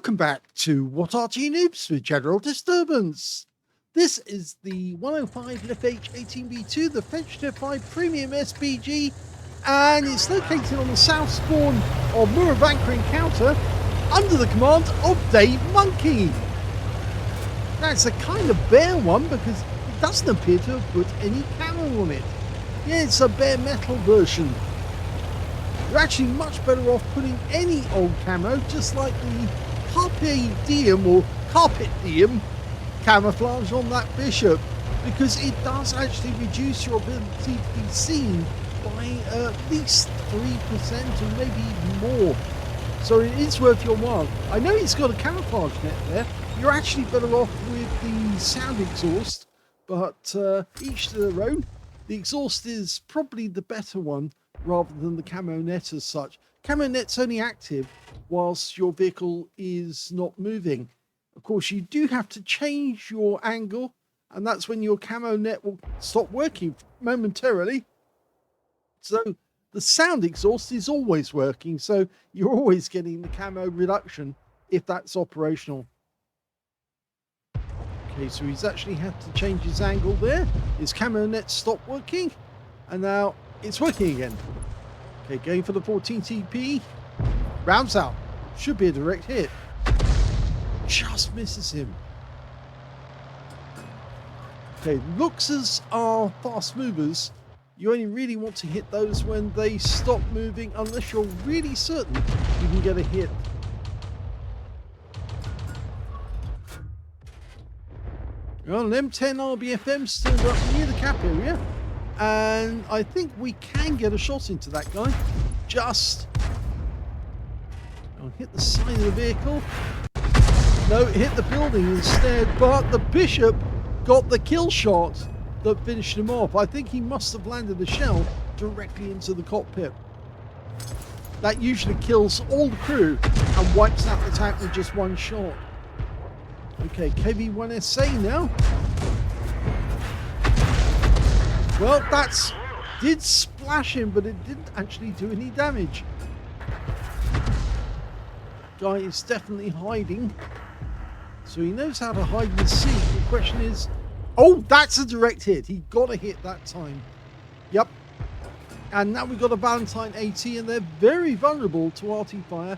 Welcome back to What Arty Noobs with General Disturbance. This is the 105 leFH18B2, the Fetch 5 Premium SPG, and it's located on the south spawn of Murovanka Encounter under the command of Dave Monkey. Now it's a kind of bare one because it doesn't appear to have put any camo on it. Yeah, it's a bare metal version. You're actually much better off putting any old camo, just like the Carpe Diem or Carpet Diem camouflage on that Bishop, because it does actually reduce your ability to be seen by at least 3% or maybe even more. So it is worth your while. I know it's got a camouflage net there. You're actually better off with the sound exhaust, but each to their own. The exhaust is probably the better one rather than the camo net as such. Camo net's only active whilst your vehicle is not moving. Of course, you do have to change your angle, and that's when your camo net will stop working momentarily. So the sound exhaust is always working, so you're always getting the camo reduction if that's operational. Okay, so he's actually had to change his angle there. His camo net stopped working, and now it's working again. Okay, going for the 14 TP. Rounds out. Should be a direct hit. Just misses him. Okay, luxes are fast movers. You only really want to hit those when they stop moving, unless you're really certain you can get a hit. Well, an M10 RBFM stood up near the cap area, and I think we can get a shot into that guy. I'll hit the side of the vehicle. No, it hit the building instead, but the Bishop got the kill shot that finished him off. I think he must have landed the shell directly into the cockpit. That usually kills all the crew and wipes out the tank with just one shot. Okay, KV-1SA now. Well, did splash him, but it didn't actually do any damage. Guy is definitely hiding, so he knows how to hide and seek. The question is, oh, that's a direct hit. He got a hit that time. Yep. And now we've got a Valentine AT, and they're very vulnerable to Arty fire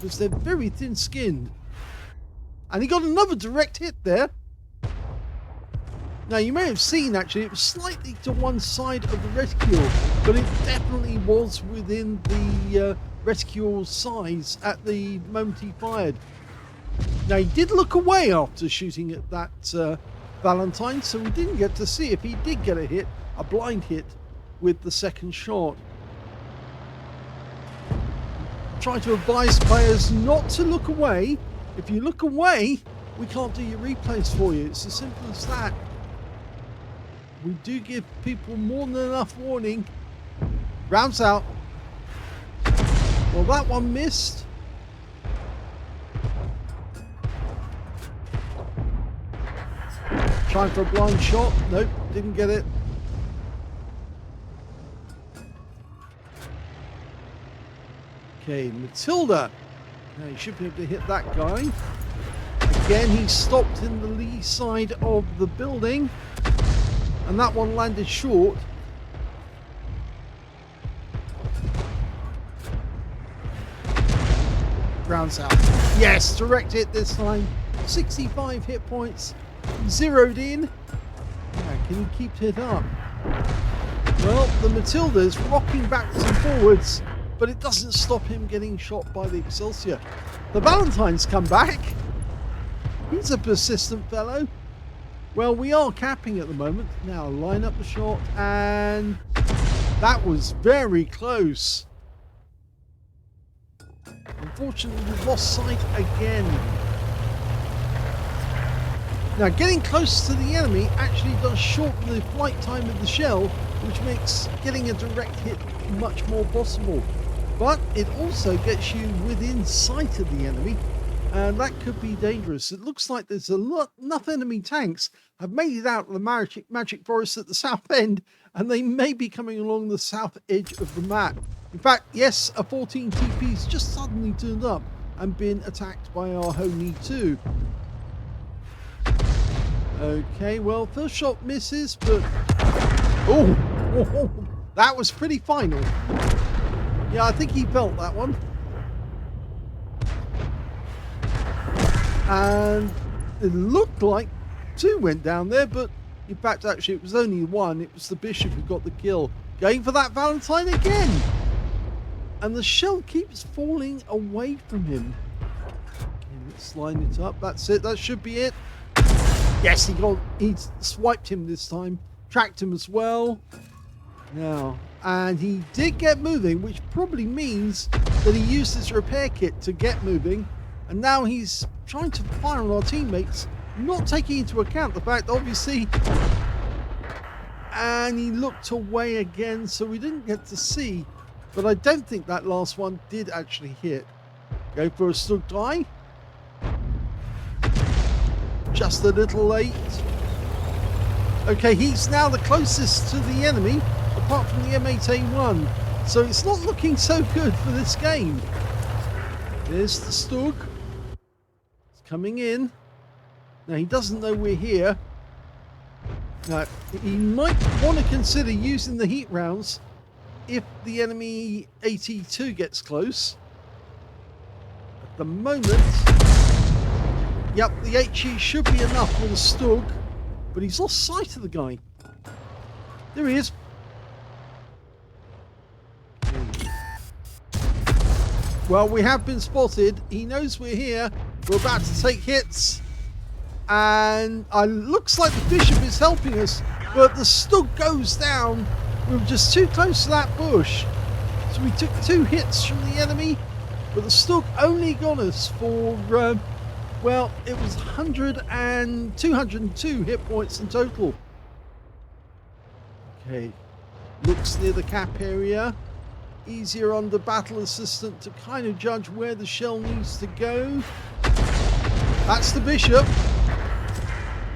because they're very thin-skinned. And he got another direct hit there. Now, you may have seen, actually, it was slightly to one side of the reticule, but it definitely was within the reticule's size at the moment he fired. Now, he did look away after shooting at that Valentine, so we didn't get to see if he did get a hit, a blind hit, with the second shot. Try to advise players not to look away. If you look away, we can't do your replays for you. It's as simple as that. We do give people more than enough warning. Rounds out. Well, that one missed. Trying for a blind shot. Nope, didn't get it. Okay, Matilda. Now you should be able to hit that guy. Again, he stopped in the lee side of the building, and that one landed short. Rounds out. Yes, direct hit this time. 65 hit points, zeroed in. Now, can he keep it up? Well, the Matilda's rocking backwards and forwards, but it doesn't stop him getting shot by the Excelsior. The Valentine's come back. He's a persistent fellow. Well, we are capping at the moment. Now, line up the shot, and that was very close. Unfortunately, we've lost sight again. Now, getting close to the enemy actually does shorten the flight time of the shell, which makes getting a direct hit much more possible. But it also gets you within sight of the enemy, and that could be dangerous. It looks like there's enough enemy tanks have made it out of the magic forest at the south end, and they may be coming along the south edge of the map. In fact, yes, a 14 TP's just suddenly turned up and been attacked by our Honey too. Okay, well, first shot misses, but oh, that was pretty final. Yeah, I think he felt that one. And it looked like 2 went down there, but in fact, actually, it was only 1. It was the Bishop who got the kill. Going for that Valentine again. And the shell keeps falling away from him. Okay, let's line it up. That's it. That should be it. Yes, he swiped him this time. Tracked him as well. Now, and he did get moving, which probably means that he used his repair kit to get moving. And now he's trying to fire on our teammates, not taking into account the fact, obviously, and he looked away again, so we didn't get to see. But I don't think that last one did actually hit. Go for a Stug die. Just a little late. Okay, he's now the closest to the enemy, apart from the M8A1. So it's not looking so good for this game. There's the Stug. It's coming in. Now, he doesn't know we're here. Now, he might want to consider using the heat rounds if the enemy AT2 gets close. At the moment, yep, the HE should be enough with a Stug, but he's lost sight of the guy. There he is. Well, we have been spotted. He knows we're here. We're about to take hits. And looks like the Bishop is helping us, but the Stug goes down. We were just too close to that bush. So we took 2 hits from the enemy, but the Stug only got us for, well, it was 202 hit points in total. Okay, looks near the cap area. Easier under Battle Assistant to kind of judge where the shell needs to go. That's the Bishop.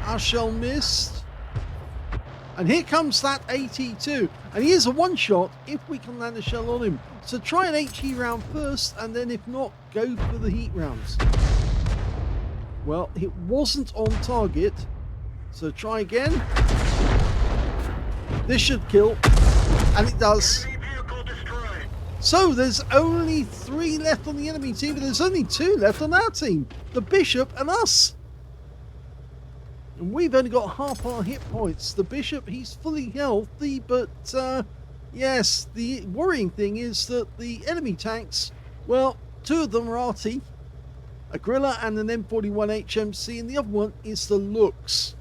Our shell missed. And here comes that AT2. And he is a one-shot if we can land a shell on him. So try an HE round first, and then if not, go for the heat rounds. Well, it wasn't on target. So try again. This should kill. And it does. So there's only 3 left on the enemy team, and there's only 2 left on our team. The Bishop and us. And we've only got half our hit points. The Bishop, he's fully healthy, but yes, the worrying thing is that the enemy tanks, well, 2 of them are Arty, a Gorilla and an M41 HMC, and the other one is the Lux.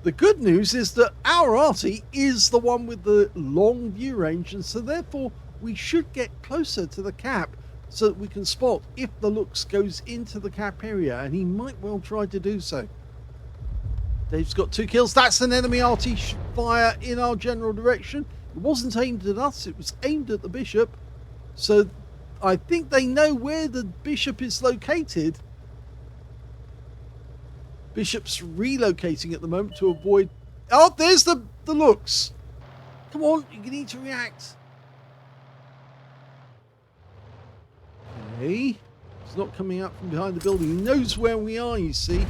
The good news is that our Arty is the one with the long view range, and so therefore we should get closer to the cap so that we can spot if the Lux goes into the cap area, and he might well try to do so. Dave's got 2 kills. That's an enemy Arty fire in our general direction. It wasn't aimed at us, it was aimed at the Bishop. So I think they know where the Bishop is located. Bishop's relocating at the moment to avoid... Oh, there's the Lux. Come on, you need to react. Okay. He's not coming up from behind the building. He knows where we are, you see.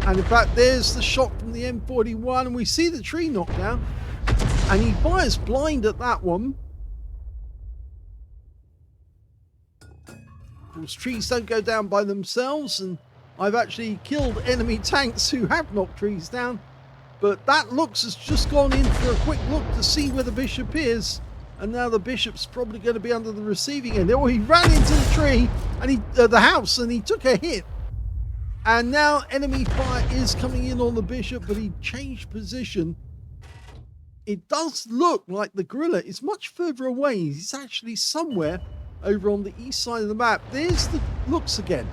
And in fact, there's the shot from the M41, and we see the tree knocked down. And he fires blind at that one. Of course, trees don't go down by themselves, and I've actually killed enemy tanks who have knocked trees down. But that Lux has just gone in for a quick look to see where the Bishop is. And now the Bishop's probably going to be under the receiving end. Oh, he ran into the tree, and the house, and he took a hit. And now enemy fire is coming in on the Bishop, but he changed position. It does look like the Gorilla is much further away. He's actually somewhere over on the east side of the map. There's the Lux again.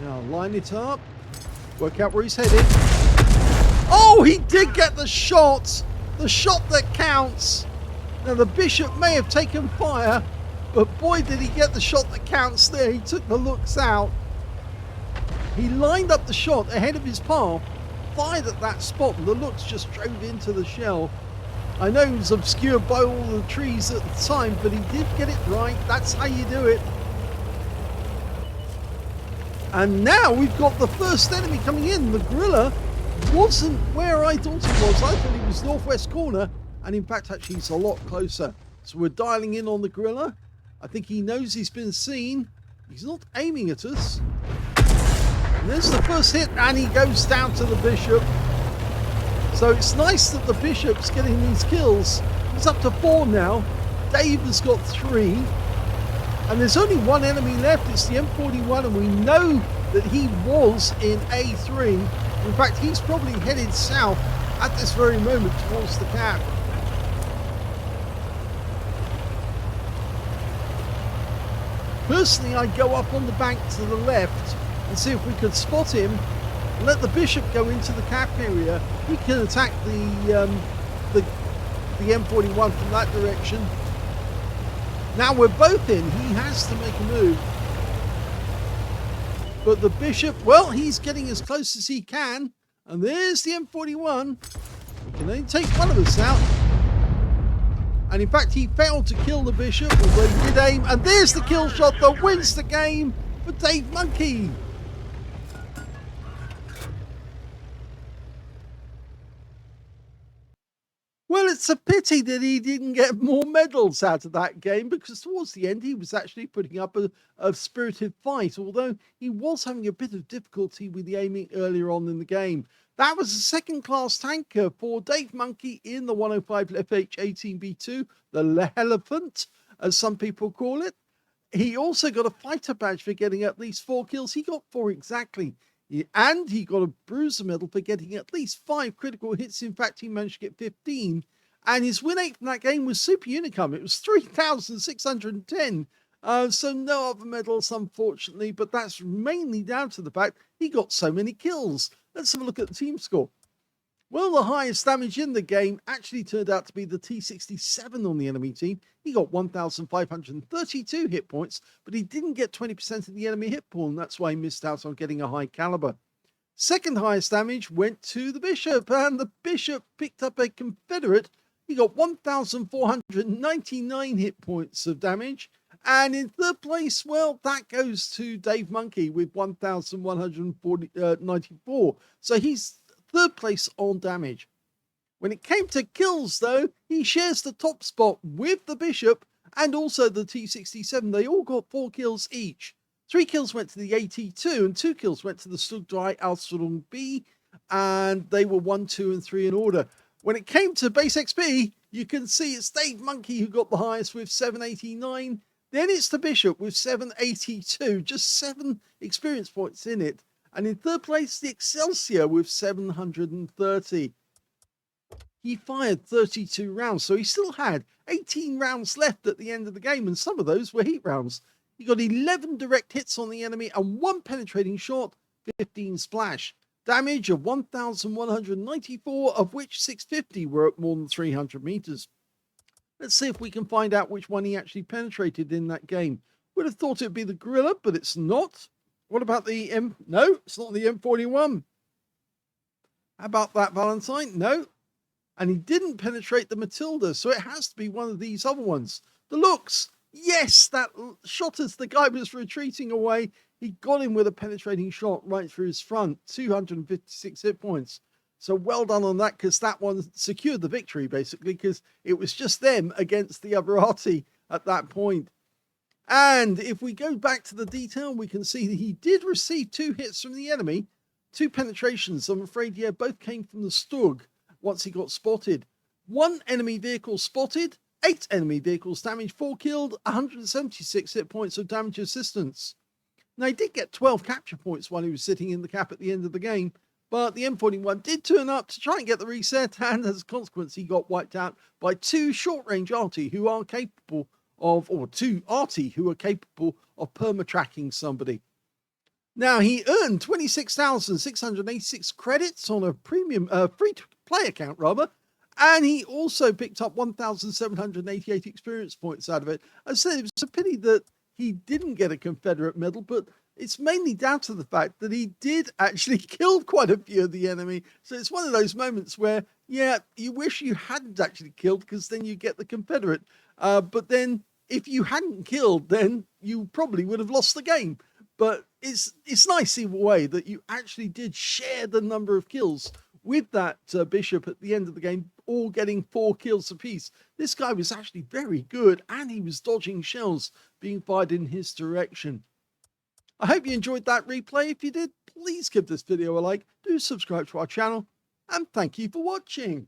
Now line it up. Work out where he's headed. Oh, he did get the shot. The shot that counts. Now the Bishop may have taken fire, but boy did he get the shot that counts there. He took the Lux out. He lined up the shot ahead of his path, fired at that spot, and the Lux just drove into the shell. I know he was obscured by all the trees at the time, but he did get it right. That's how you do it. And now we've got the first enemy coming in. The gorilla wasn't where I thought he was. I thought he was northwest corner, and in fact actually he's a lot closer. So we're dialing in on the gorilla. I think he knows he's been seen. He's not aiming at us. And there's the first hit, and he goes down to the bishop. So it's nice that the bishop's getting these kills. He's up to 4 now. Dave has got 3. And there's only one enemy left. It's the M41, and we know that he was in A3. In fact, he's probably headed south at this very moment towards the cap. Personally, I'd go up on the bank to the left and see if we could spot him and let the bishop go into the cap area. He can attack the M41 from that direction. Now we're both in. He has to make a move. But the bishop, well, he's getting as close as he can. And there's the M41. He can only take one of us out. And in fact, he failed to kill the bishop, although he did aim. And there's the kill shot that wins the game for Dave Monkey. Well, it's a pity that he didn't get more medals out of that game, because towards the end he was actually putting up a spirited fight, although he was having a bit of difficulty with the aiming earlier on in the game. That was a second-class tanker for Dave Monkey in the 105 leFH18B2, the leElephant, as some people call it. He also got a fighter badge for getting at least 4 kills. He got 4 exactly. And he got a bruiser medal for getting at least 5 critical hits. In fact, he managed to get 15. And his win rate from that game was super unicum. It was 3,610. So no other medals, unfortunately. But that's mainly down to the fact he got so many kills. Let's have a look at the team score. Well, the highest damage in the game actually turned out to be the T67 on the enemy team. He got 1,532 hit points, but he didn't get 20% of the enemy hit pool, and that's why he missed out on getting a high caliber. Second highest damage went to the bishop, and the bishop picked up a Confederate. He got 1,499 hit points of damage. And in third place, well, that goes to Dave Monkey with 1,194. So he's third place on damage. When it came to kills, though, he shares the top spot with the bishop and also the T67. They all got 4 kills each. 3 kills went to the AT2 and 2 kills went to the Stugdrei Aslains B, and they were 1, 2, and 3 in order. When it came to base XP, you can see it's Dave Monkey who got the highest with 789. Then it's the bishop with 782, just 7 experience points in it. And in third place, the Excelsior with 730. He fired 32 rounds, so he still had 18 rounds left at the end of the game, and some of those were heat rounds. He got 11 direct hits on the enemy and 1 penetrating shot, 15 splash. Damage of 1,194, of which 650 were at more than 300 meters. Let's see if we can find out which one he actually penetrated in that game. Would have thought it'd be the gorilla, but it's not. What about the No, it's not the M41. How about that Valentine? No. And he didn't penetrate the Matilda, so it has to be one of these other ones. The looks. Yes, that shot as the guy was retreating away. He got him with a penetrating shot right through his front. 256 hit points. So well done on that, because that one secured the victory, basically, because it was just them against the other Arty at that point. And if we go back to the detail, we can see that he did receive 2 hits from the enemy, 2 penetrations. I'm afraid, yeah, both came from the Stug once he got spotted. 1 enemy vehicle spotted, 8 enemy vehicles damaged, 4 killed, 176 hit points of damage assistance. Now, he did get 12 capture points while he was sitting in the cap at the end of the game, but the M41 did turn up to try and get the reset, and as a consequence, he got wiped out by 2 short-range Arty who are capable of, or 2 Arty who are capable of perma-tracking somebody. Now, he earned 26,686 credits on a premium, free-to-play account, rather, and he also picked up 1,788 experience points out of it. I said it was a pity that he didn't get a Confederate medal, but it's mainly down to the fact that he did actually kill quite a few of the enemy. So it's one of those moments where, yeah, you wish you hadn't actually killed, because then you get the Confederate. But then if you hadn't killed, then you probably would have lost the game. But it's nice either way that you actually did share the number of kills with that bishop at the end of the game, all getting 4 kills apiece. This guy was actually very good, and he was dodging shells being fired in his direction. I hope you enjoyed that replay. If you did, please give this video a like, do subscribe to our channel, and thank you for watching.